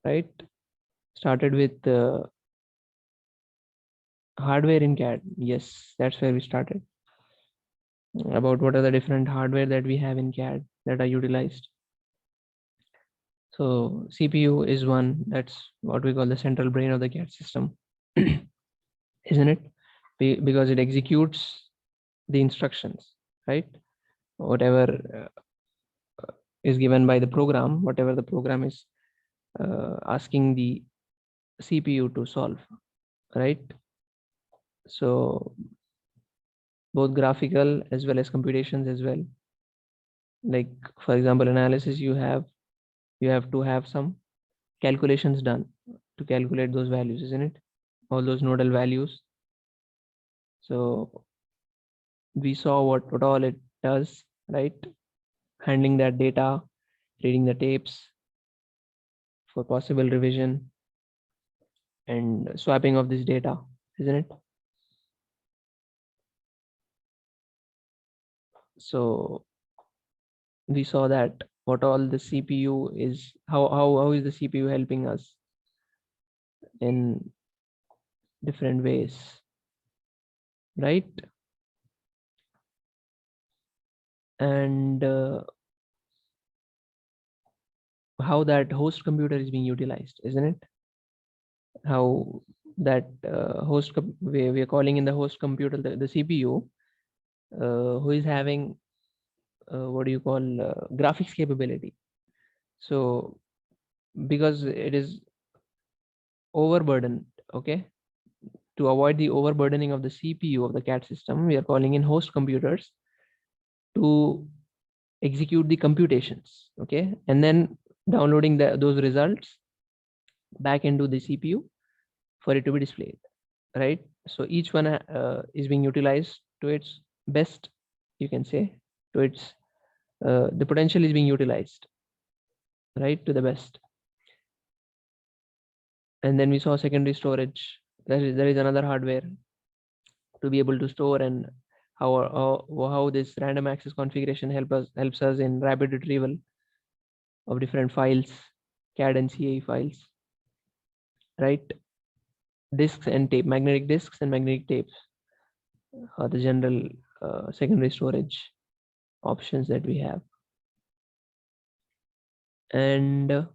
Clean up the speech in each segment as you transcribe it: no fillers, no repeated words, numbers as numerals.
right? Started with hardware in CAD. Yes, that's where we started. About what are the different hardware that we have in CAD that are utilized. So CPU is one, that's what we call the central brain of the CAD system, isn't it? Because it executes the instructions, right? Whatever is given by the program, whatever the program is asking the CPU to solve, right? So both graphical as well as computations as well. Like for example, analysis, you have to have some calculations done to calculate those values, isn't it? All those nodal values. So we saw what all it does, right? Handling that data, reading the tapes for possible revision, and swapping of this data, isn't it? So we saw that what all the CPU is, how is the CPU helping us in different ways, right? And how that host computer is being utilized, isn't it? How that we are calling in the host computer the CPU, who is having what do you call graphics capability. So because it is overburdened, okay, to avoid the overburdening of the CPU of the CAD system, we are calling in host computers to execute the computations, okay, and then downloading those results back into the CPU for it to be displayed, right? So each one is being utilized to its best, you can say, to its the potential is being utilized, right, to the best. And then we saw secondary storage. There is another hardware to be able to store, and how this random access configuration helps us in rapid retrieval of different files, CAD and CAE files, right? Disks and tape, magnetic disks and magnetic tapes are the general secondary storage options that we have. And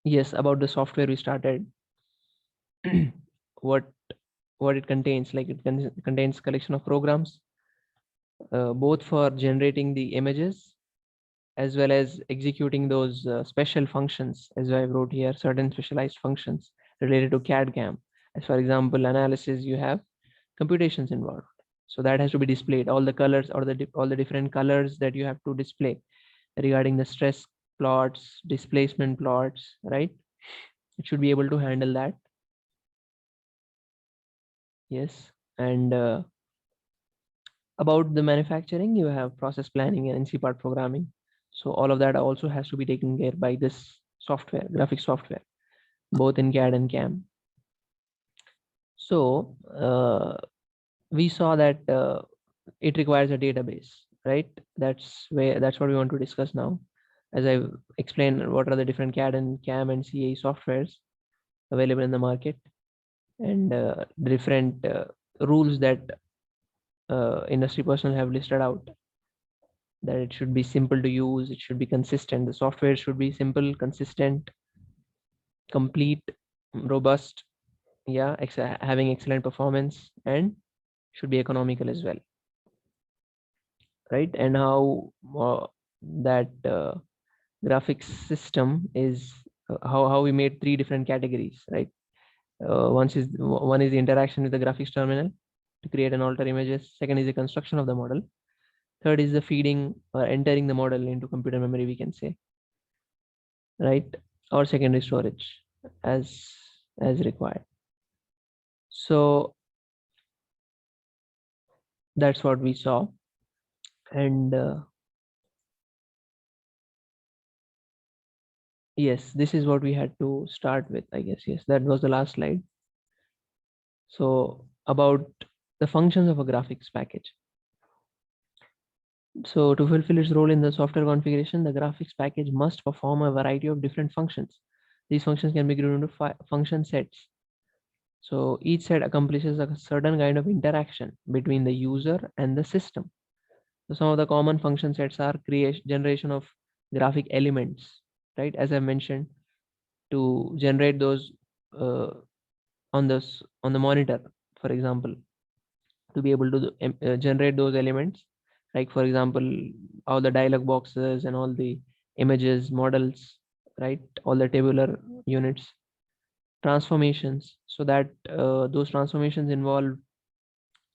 yes, about the software we started, what it contains, like it contains collection of programs, both for generating the images as well as executing those special functions, as I wrote here, certain specialized functions related to CAD CAM. As for example, analysis, you have computations involved. So that has to be displayed, all the colors or all the different colors that you have to display regarding the stress plots, displacement plots, right? It should be able to handle that. Yes. And about the manufacturing, you have process planning and NC part programming. So all of that also has to be taken care by this software, graphic software, both in CAD and CAM. So we saw that it requires a database, right? That's what we want to discuss now. As I explained, what are the different CAD and CAM and CAE softwares available in the market, and the different rules that industry personnel have listed out, that it should be simple to use, it should be consistent, the software should be simple, consistent, complete, robust, yeah, having excellent performance, and should be economical as well, right? And how that graphics system is how we made three different categories, right? One is the interaction with the graphics terminal to create and alter images. Second is the construction of the model. Third is the feeding or entering the model into computer memory, we can say, right? Or secondary storage as required. So that's what we saw. And yes, this is what we had to start with, I guess. Yes, that was the last slide. So about the functions of a graphics package. So to fulfill its role in the software configuration, the graphics package must perform a variety of different functions. These functions can be grouped into function sets. So each set accomplishes a certain kind of interaction between the user and the system. So some of the common function sets are creation, generation of graphic elements, right? As I mentioned, to generate those uh, on the monitor, for example, to be able to generate those elements, like for example, all the dialog boxes and all the images, models, right? All the tabular units, transformations, so that those transformations involve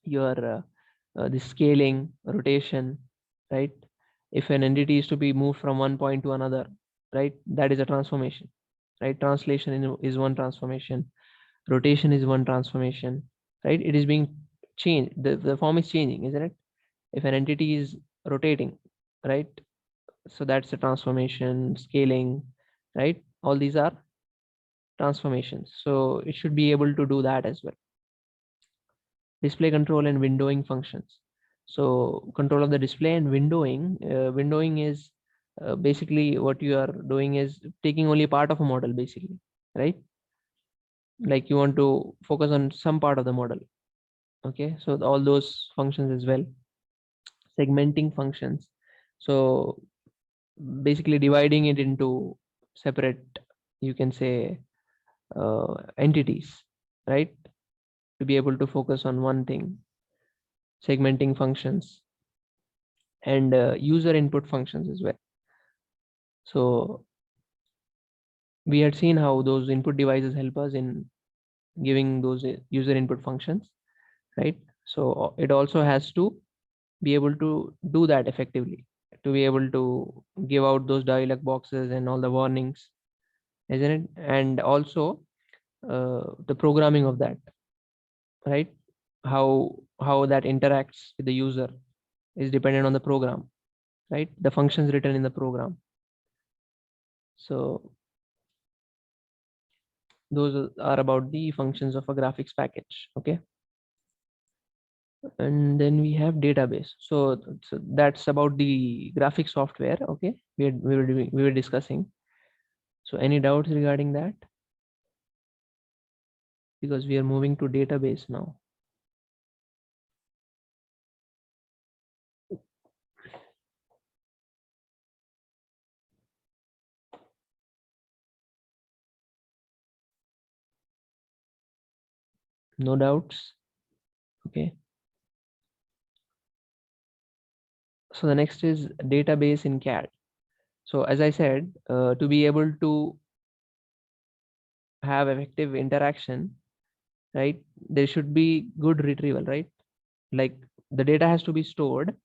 your the scaling, rotation, right? If an entity is to be moved from one point to another, right, that is a transformation, right? Translation is one transformation, rotation is one transformation, right? It is being changed, the form is changing, isn't it? If an entity is rotating, right, so that's a transformation. Scaling, right, all these are transformations, so it should be able to do that as well. Display control and windowing functions. So control of the display and windowing. Windowing is basically what you are doing is taking only part of a model, basically, right? Like you want to focus on some part of the model. Okay, so all those functions as well. Segmenting functions. So basically dividing it into separate, you can say, entities, right? To be able to focus on one thing. Segmenting functions and user input functions as well. So we had seen how those input devices help us in giving those user input functions, right? So it also has to be able to do that effectively, to be able to give out those dialog boxes and all the warnings, isn't it? And also the programming of that, right? How that interacts with the user is dependent on the program, right? The functions written in the program. So those are about the functions of a graphics package. Okay, and then we have database. So that's about the graphic software. Okay, we were discussing. So any doubts regarding that? Because we are moving to database now. No doubts. Okay, so the next is database in CAD. So as I said, to be able to have effective interaction, right, there should be good retrieval, right? Like the data has to be stored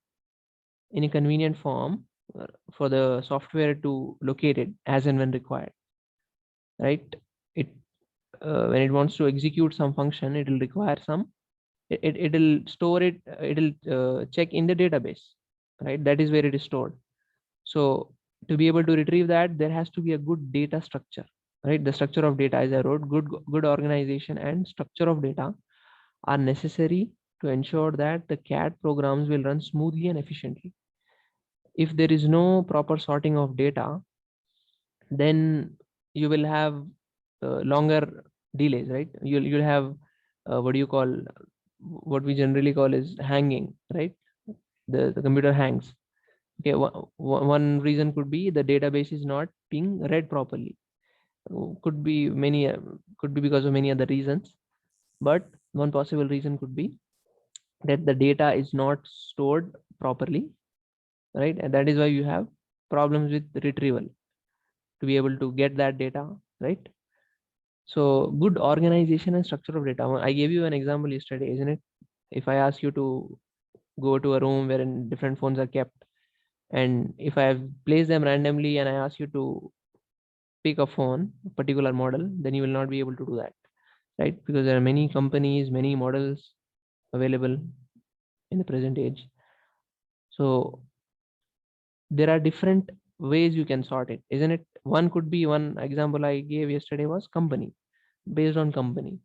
in a convenient form for the software to locate it as and when required, right? It when it wants to execute some function, it will require some, it'll store it, it'll check in the database, right? That is where it is stored. So to be able to retrieve that, there has to be a good data structure, right? The structure of data, as I wrote, good organization and structure of data are necessary to ensure that the CAD programs will run smoothly and efficiently. If there is no proper sorting of data, then you will have longer delays, right? You'll have what do you call, what we generally call is hanging, right? The computer hangs. Okay, one reason could be the database is not being read properly. Could be many, could be because of many other reasons, but one possible reason could be that the data is not stored properly, right? And that is why you have problems with retrieval to be able to get that data, right? So good organization and structure of data. I gave you an example yesterday, isn't it? If I ask you to go to a room wherein different phones are kept, and if I have placed them randomly and I ask you to pick a phone, a particular model, then you will not be able to do that, right? Because there are many companies, many models available in the present age. So there are different ways you can sort it, isn't it? One could be, one example I gave yesterday was company, based on company.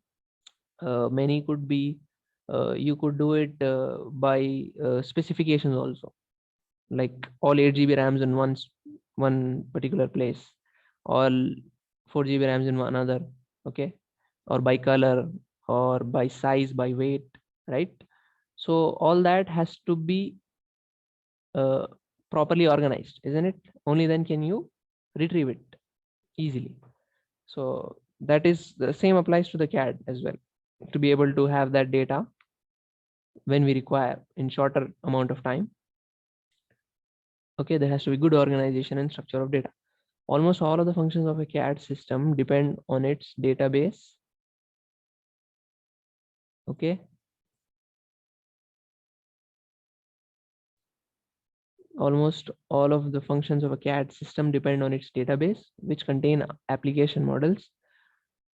Many could be, you could do it by specifications also, like all 8 GB RAMs in one particular place, all 4 GB RAMs in another, okay, or by color or by size, by weight, right? So all that has to be uh, properly organized, isn't it? Only then can you retrieve it easily. So that is the same applies to the CAD as well. To be able to have that data when we require in shorter amount of time, okay, there has to be good organization and structure of data. Almost all of the functions of a CAD system depend on its database. Okay. Almost all of the functions of a CAD system depend on its database, which contain application models,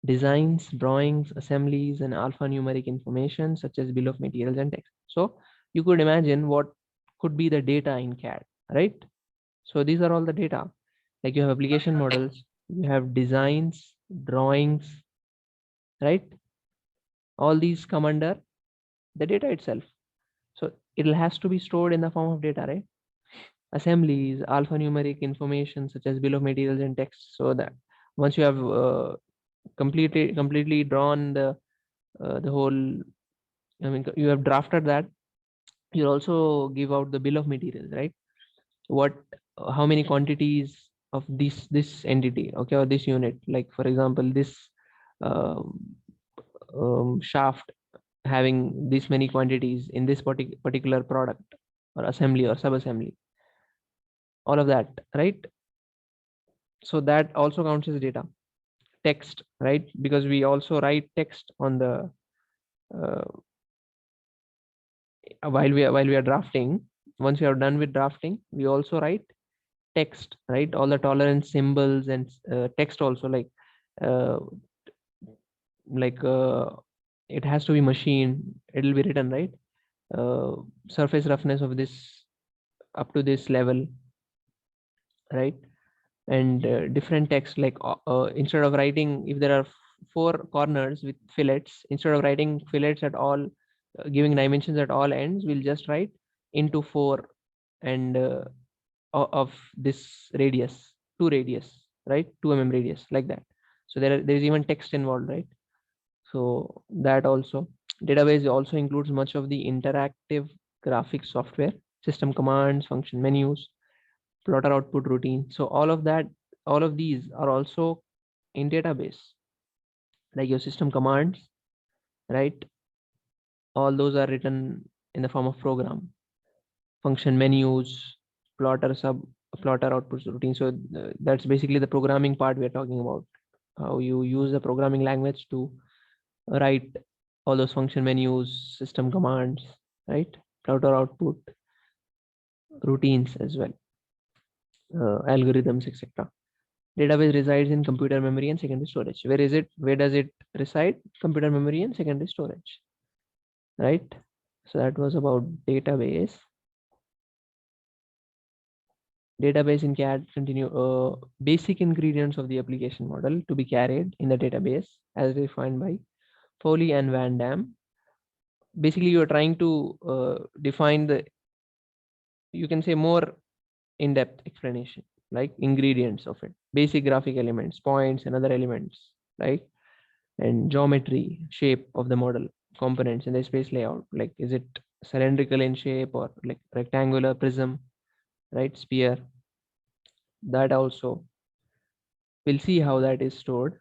designs, drawings, assemblies, and alphanumeric information such as bill of materials and text. So you could imagine what could be the data in CAD, right? So these are all the data. Like you have application models, you have designs, drawings, right? All these come under the data itself. So it has to be stored in the form of data, right? Assemblies, alphanumeric information such as bill of materials and text. So that once you have completely drawn the whole, I mean, you have drafted that, you also give out the bill of materials, right? What, how many quantities of this entity, okay, or this unit, like for example, this um, shaft having this many quantities in this particular product or assembly or sub-assembly, all of that, right? So that also counts as data. Text, right? Because we also write text on the uh, while we are drafting. Once we are done with drafting, we also write text, right? All the tolerance symbols and text also, uh, like it has to be machined, it'll be written, right? Surface roughness of this up to this level, right? And different text, like instead of writing, if there are four corners with fillets, instead of writing fillets at all, giving dimensions at all ends, we'll just write into 4 and of this radius, 2 radius, right? 2 mm radius, like that. So there is even text involved, right? So that also, database also includes much of the interactive graphics software, system commands, function menus, plotter output routine. So all of that, all of these are also in database, like your system commands, right? All those are written in the form of program. Function menus, plotter sub, plotter output routine. So that's basically the programming part we're talking about. How you use the programming language to write all those function menus, system commands, right? Plotter output routines as well, algorithms, etc. Database resides in computer memory and secondary storage. Where is it? Where does it reside? Computer memory and secondary storage, right? So that was about database. Database in CAD continue. Basic ingredients of the application model to be carried in the database as defined by Foley and Van Dam. Basically, you are trying to define the, you can say, more in-depth explanation, like ingredients of it, basic graphic elements, points and other elements, right? And geometry, shape of the model, components and the space layout, like is it cylindrical in shape or like rectangular, prism, right, sphere. That also, we'll see how that is stored,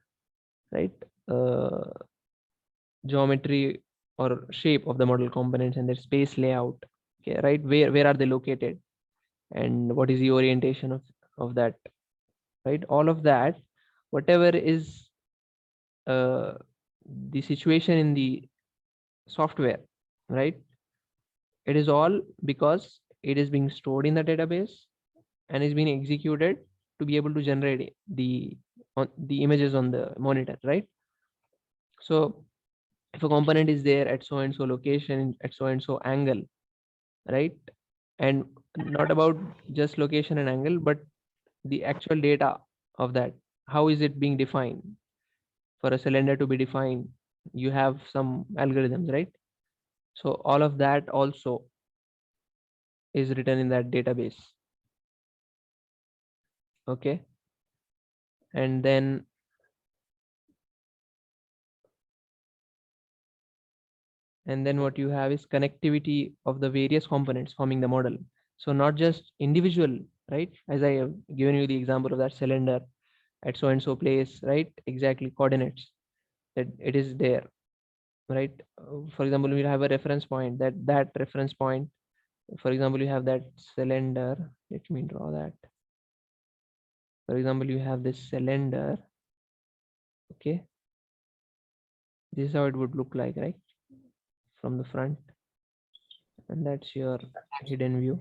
right? uh, Geometry or shape of the model components and their space layout, okay, right? Where are they located and what is the orientation of that, right? All of that, whatever is uh, the situation in the software, right? It is all because it is being stored in the database and is being executed to be able to generate the images on the monitor, right? So if a component is there at so and so location at so and so angle, right? And not about just location and angle, but the actual data of that, how is it being defined? For a cylinder to be defined, you have some algorithms, right? So all of that also is written in that database. Okay. And then what you have is connectivity of the various components forming the model. So not just individual, right? As I have given you the example of that cylinder at so and so place, right? Exactly coordinates that it is there, right? For example, we have a reference point, that reference point. For example, you have that cylinder. Let me draw that. For example, you have this cylinder. Okay, this is how it would look like, right? From the front, and that's your hidden view.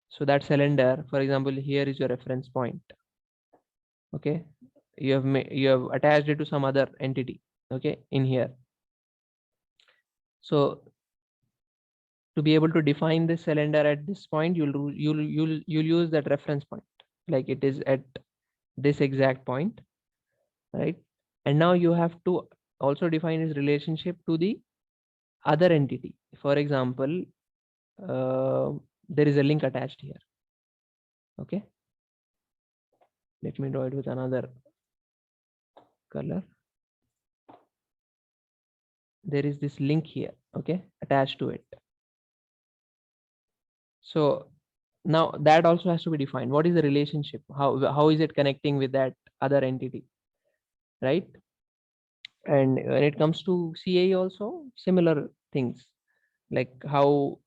So that cylinder, for example, here is your reference point. Okay, you have attached it to some other entity. Okay, in here. So to be able to define this cylinder at this point, you'll use that reference point, like it is at this exact point, right? And now you have to also define its relationship to the other entity. For example, there is a link attached here. Okay, let me draw it with another color. There is this link here, okay, attached to it. So now that also has to be defined. What is the relationship? How is it connecting with that other entity, right? And when it comes to CAE also, similar things, like how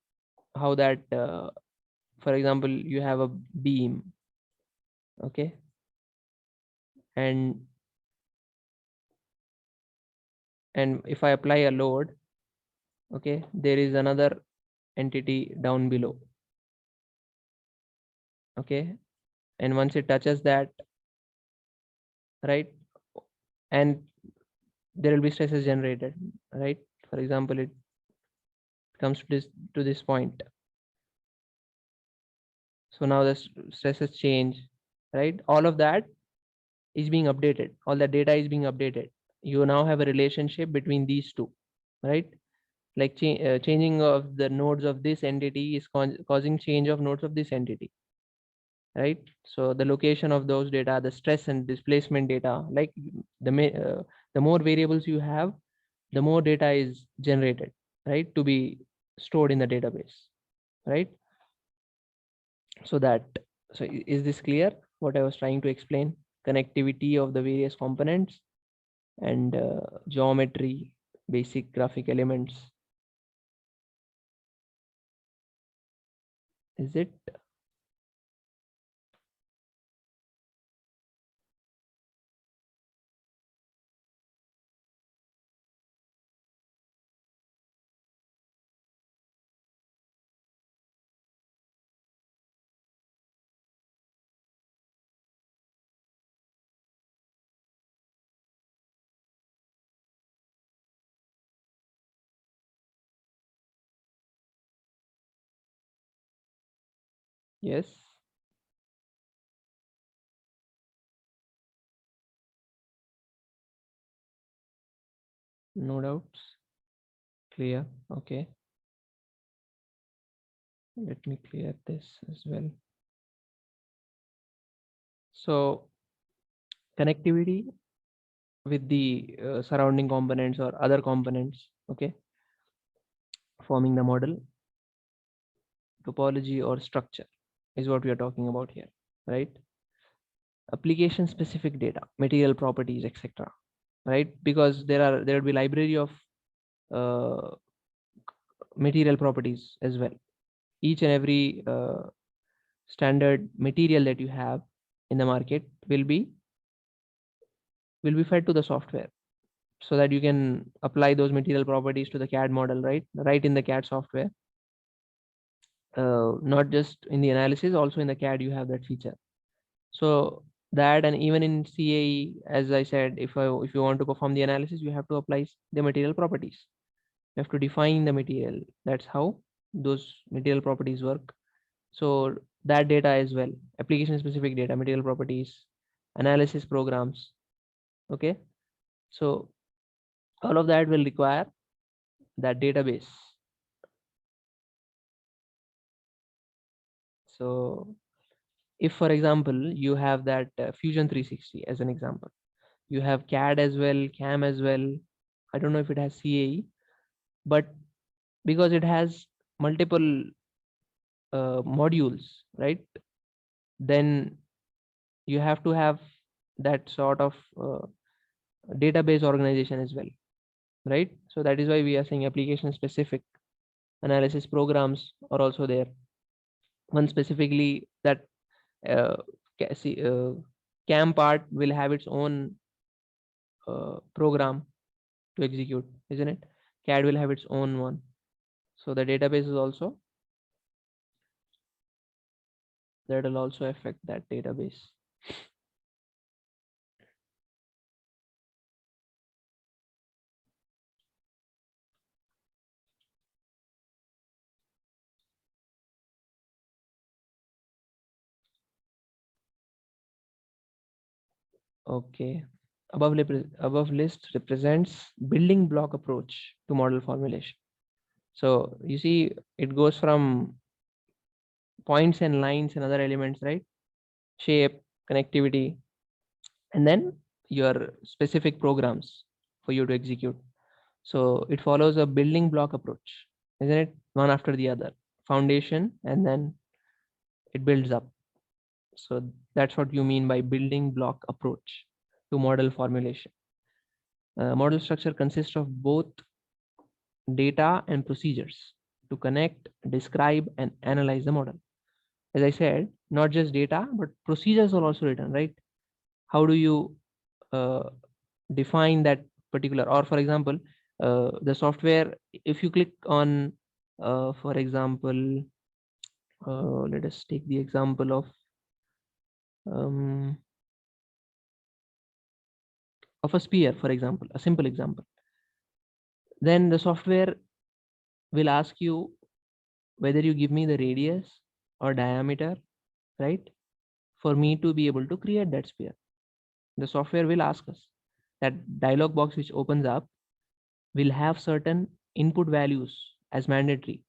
that for example, you have a beam, okay, and if I apply a load, okay, there is another entity down below, okay, and once it touches that, right, and there will be stresses generated, right? For example, it comes to this point. So now the stresses change, right? All of that is being updated. All the data is being updated. You now have a relationship between these two, right? Like changing of the nodes of this entity is causing change of nodes of this entity, right? So the location of those data, the stress and displacement data, like the more variables you have, the more data is generated, right, to be stored in the database, right? So is this clear what I was trying to explain? Connectivity of the various components and geometry, basic graphic elements. Is it? Yes. No doubts. Clear. Okay. Let me clear this as well. So connectivity with the surrounding components or other components, okay, forming the model, topology or structure is what we are talking about here, right? Application specific data, material properties, etc., right? Because there will be library of uh, material properties as well. Each and every standard material that you have in the market will be fed to the software, so that you can apply those material properties to the CAD model, right in the CAD software. Not just in the analysis, also in the CAD you have that feature. So that, and even in CAE, as I said, if you want to perform the analysis, you have to apply the material properties. You have to define the material. That's how those material properties work. So that data as well, application specific data, material properties, analysis programs. Okay. So all of that will require that database. So if, for example, you have that Fusion 360 as an example, you have CAD as well, CAM as well. I don't know if it has CAE, but because it has multiple modules, right? Then you have to have that sort of database organization as well, right? So that is why we are saying application specific analysis programs are also there. One specifically that uh, CAM part will have its own program to execute, isn't it? CAD will have its own one. So the database is also, that will also affect that database. Okay. Above list represents building block approach to model formulation. So you see, it goes from points and lines and other elements, right? Shape, connectivity, and then your specific programs for you to execute. So it follows a building block approach, isn't it? One after the other, foundation, and then it builds up. So that's what you mean by building block approach to model formulation. Model structure consists of both data and procedures to connect, describe, and analyze the model. As I said, not just data, but procedures are also written, right? How do you uh, define that particular, or for example, the software, if you click on, for example, let us take the example of a sphere, for example, a simple example. Then the software will ask you whether you give me the radius or diameter, right? For me to be able to create that sphere. The software will ask us. That dialog box which opens up will have certain input values as mandatory,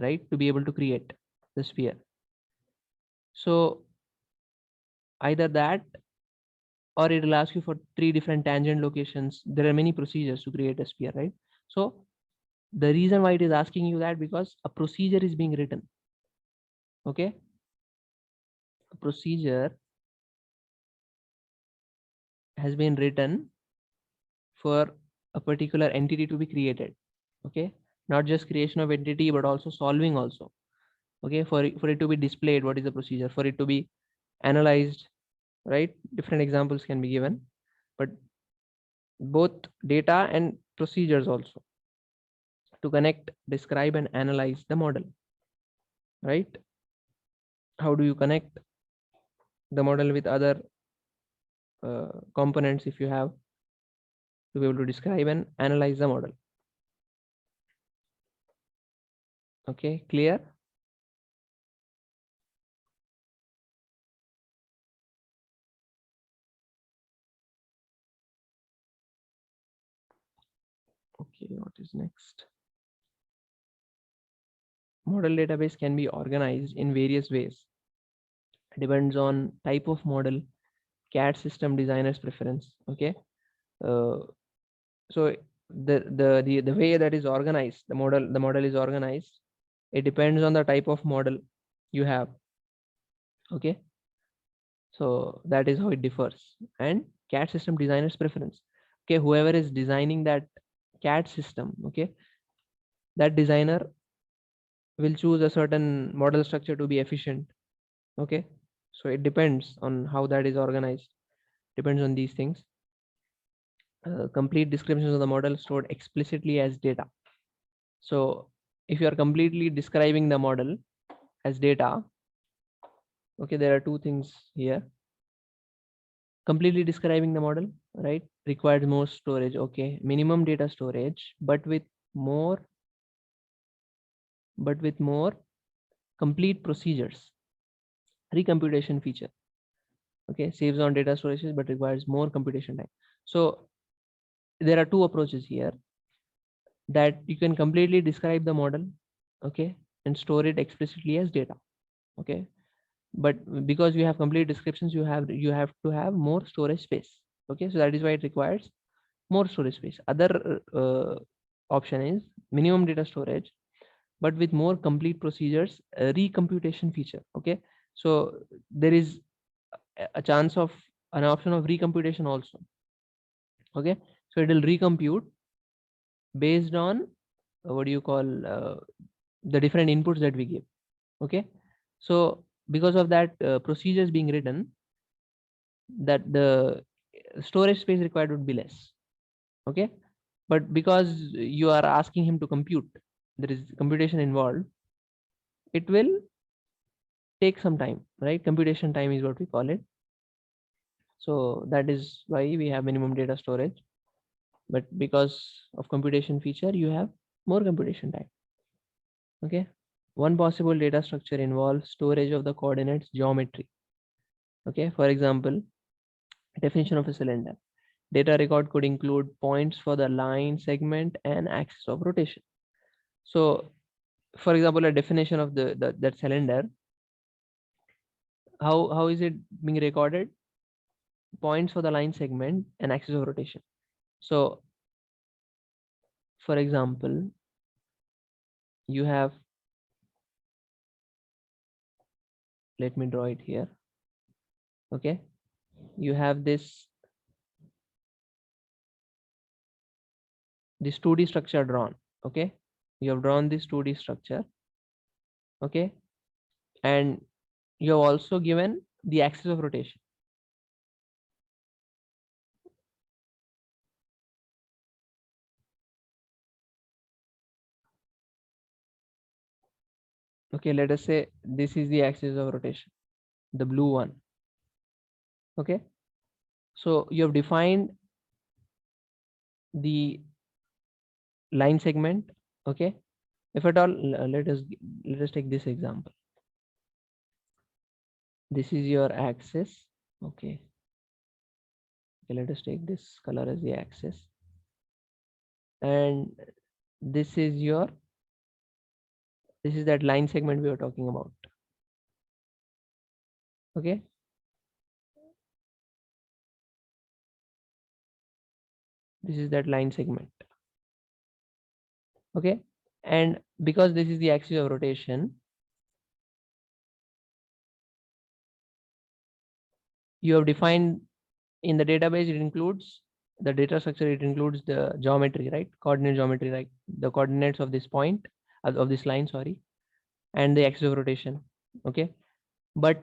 right? To be able to create the sphere. So either that, or it will ask you for 3 different tangent locations. There are many procedures to create a sphere, right? So the reason why it is asking you that, because a procedure is being written. Okay. A procedure has been written for a particular entity to be created. Okay. Not just creation of entity, but also solving also. Okay. For it to be displayed, what is the procedure? For it to be analyzed, right? Different examples can be given, but both data and procedures also to connect, describe, and analyze the model, right? How do you connect the model with other components if you have to be able to describe and analyze the model? Okay, clear? Okay, what is next? Model database can be organized in various ways. It depends on type of model, CAD system designer's preference. Okay, uh, so the way that is organized, the model is organized. It depends on the type of model you have. Okay, so that is how it differs. And CAD system designer's preference. Okay, whoever is designing that CAD system, okay, that designer will choose a certain model structure to be efficient. Okay, so it depends on how that is organized, depends on these things. Complete descriptions of the model stored explicitly as data. So if you are completely describing the model as data, okay, there are two things here. Completely describing the model, right, requires more storage. Okay, minimum data storage, but with more complete procedures. Recomputation feature. Okay, saves on data storages but requires more computation time. So there are two approaches here, that you can completely describe the model, okay, and store it explicitly as data. Okay, but because you have complete descriptions, you have to have more storage space. Okay, so that is why it requires more storage space. Other option is minimum data storage, but with more complete procedures, recomputation feature. Okay, so there is a chance of an option of recomputation also. Okay, so it will recompute based on what do you call the different inputs that we give. Okay, so because of that procedures being written, that the storage space required would be less. Okay, but because you are asking him to compute, there is computation involved, it will take some time, right? Computation time is what we call it. So that is why we have minimum data storage, but because of computation feature, you have more computation time. Okay, one possible data structure involves storage of the coordinates geometry. Okay, for example, definition of a cylinder. Data record could include points for the line, segment, and axis of rotation. So, for example, a definition of that cylinder, how is it being recorded? Points for the line, segment, and axis of rotation. So, for example, you have, let me draw it here. Okay, you have this 2D structure drawn. Okay, you have drawn this 2D structure. Okay, and you have also given the axis of rotation. Okay, let us say this is the axis of rotation, the blue one. Okay, so you have defined the line segment. Okay, if at all, let us take this example. This is your axis. Okay, let us take this color as the axis, and this is that line segment we were talking about. Okay, this is that line segment. Okay, and because this is the axis of rotation, you have defined in the database, it includes the data structure, it includes the geometry, right? Coordinate geometry, like the coordinates of this point, of this line, sorry, and the axis of rotation. Okay, but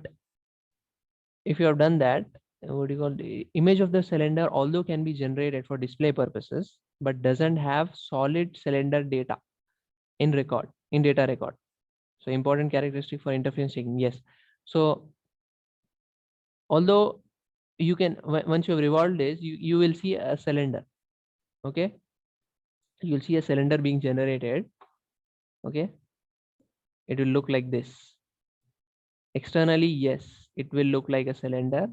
if you have done that, what do you call, the image of the cylinder although can be generated for display purposes, but doesn't have solid cylinder data in data record. So important characteristic for interference checking. Yes, so although you can, once you have revolved this, you will see a cylinder. Okay, you'll see a cylinder being generated. Okay, it will look like this. Externally, yes, it will look like a cylinder.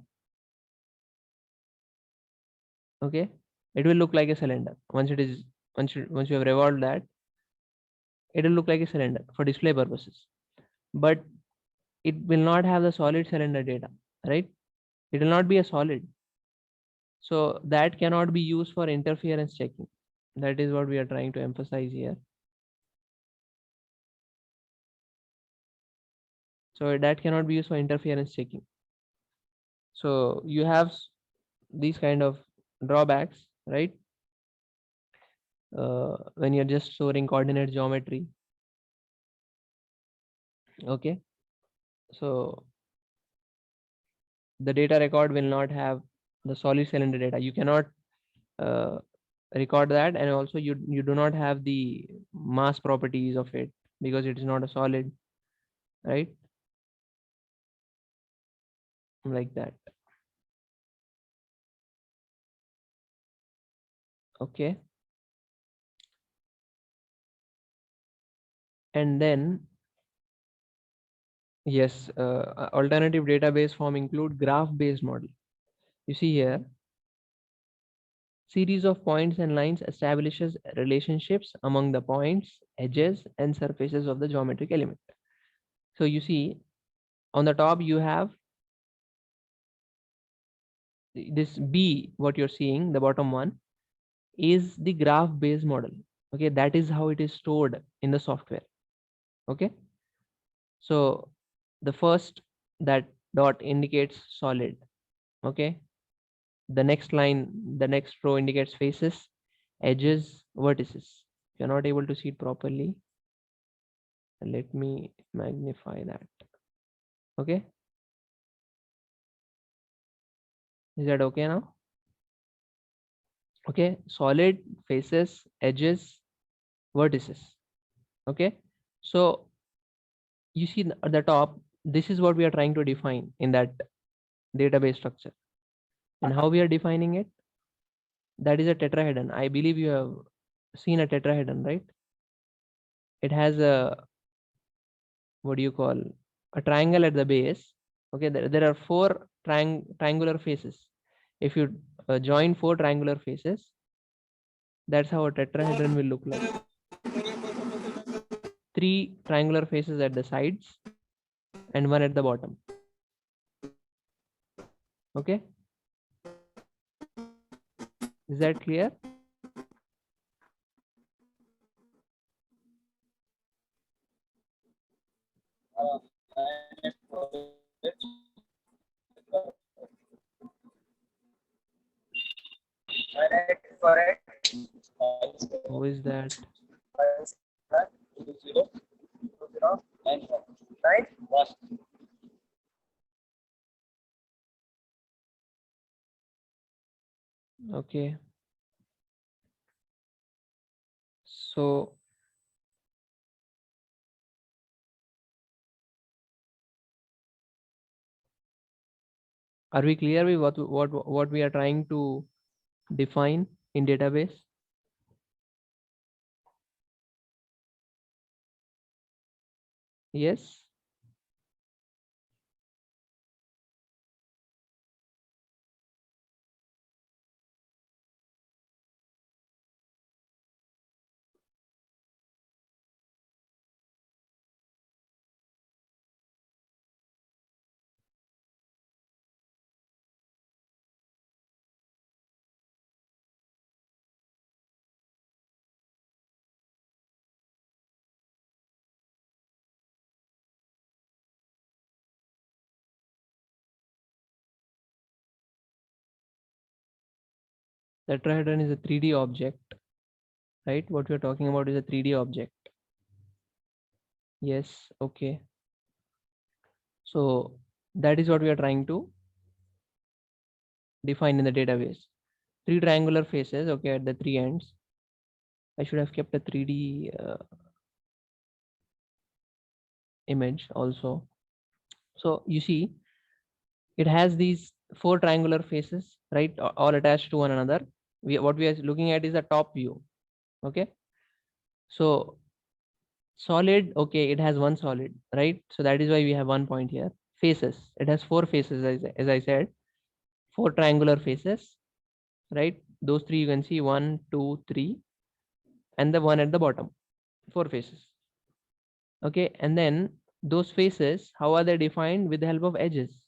Okay, it will look like a cylinder once it is, once you have revolved that, it will look like a cylinder for display purposes, but it will not have the solid cylinder data, right? It will not be a solid, so that cannot be used for interference checking. That is what we are trying to emphasize here. So that cannot be used for interference checking. So you have these kind of drawbacks, right? When you're just storing coordinate geometry. Okay, so the data record will not have the solid cylinder data. You cannot uh, record that, and also you do not have the mass properties of it because it is not a solid, right? Like that. Okay, and then yes, alternative database form include graph based model. You see here, series of points and lines establishes relationships among the points, edges, and surfaces of the geometric element. So you see, On the top, you have this B, what you're seeing, the bottom one is the graph based model. Okay, that is how it is stored in the software. Okay, so the first, that dot indicates solid. Okay, the next line, the next row indicates faces, edges, vertices. If you're not able to see it properly, let me magnify that. Okay, is that okay now? Okay, solid, faces, edges, vertices. Okay, so you see at the top, this is what we are trying to define in that database structure. And how we are defining it, that is a tetrahedron. I believe you have seen a tetrahedron, right? It has a, what do you call, a triangle at the base. Okay, there are four triangular faces. If you join four triangular faces, that's how a tetrahedron will look like. Three triangular faces at the sides and one at the bottom. Okay, is that clear? Correct. Who is that? Right? Okay, so are we clear with what we are trying to define in database? Yes. Tetrahedron is a 3D object, right? What we're talking about is a 3D object. Yes, okay. So that is what we are trying to define in the database. Three triangular faces, okay, at the three ends. I should have kept a 3D image also. So you see, it has these four triangular faces, right? All attached to one another. What we are looking at is a top view. Okay. So solid, okay, it has one solid, right? So that is why we have 1 point here. Faces, it has four faces, as I said, four triangular faces, right? Those three you can see, 1, 2, 3, and the one at the bottom, four faces. Okay, and then those faces, how are they defined? With the help of edges,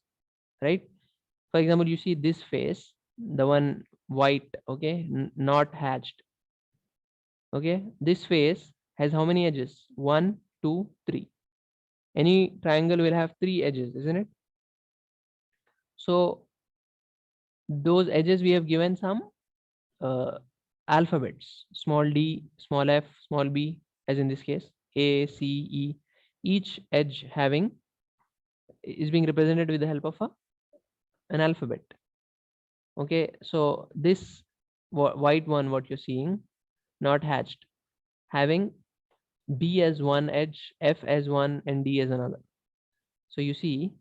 right? For example, you see this face, the one white, okay, not hatched. Okay, this face has how many edges? 1, 2, 3. Any triangle will have three edges, isn't it? So those edges we have given some alphabets, small d, small f, small b, as in this case, a, c, e. Each edge having is being represented with the help of an alphabet. Okay, so this white one, what you're seeing, not hatched, having b as one edge, f as one, and d as another. So you see,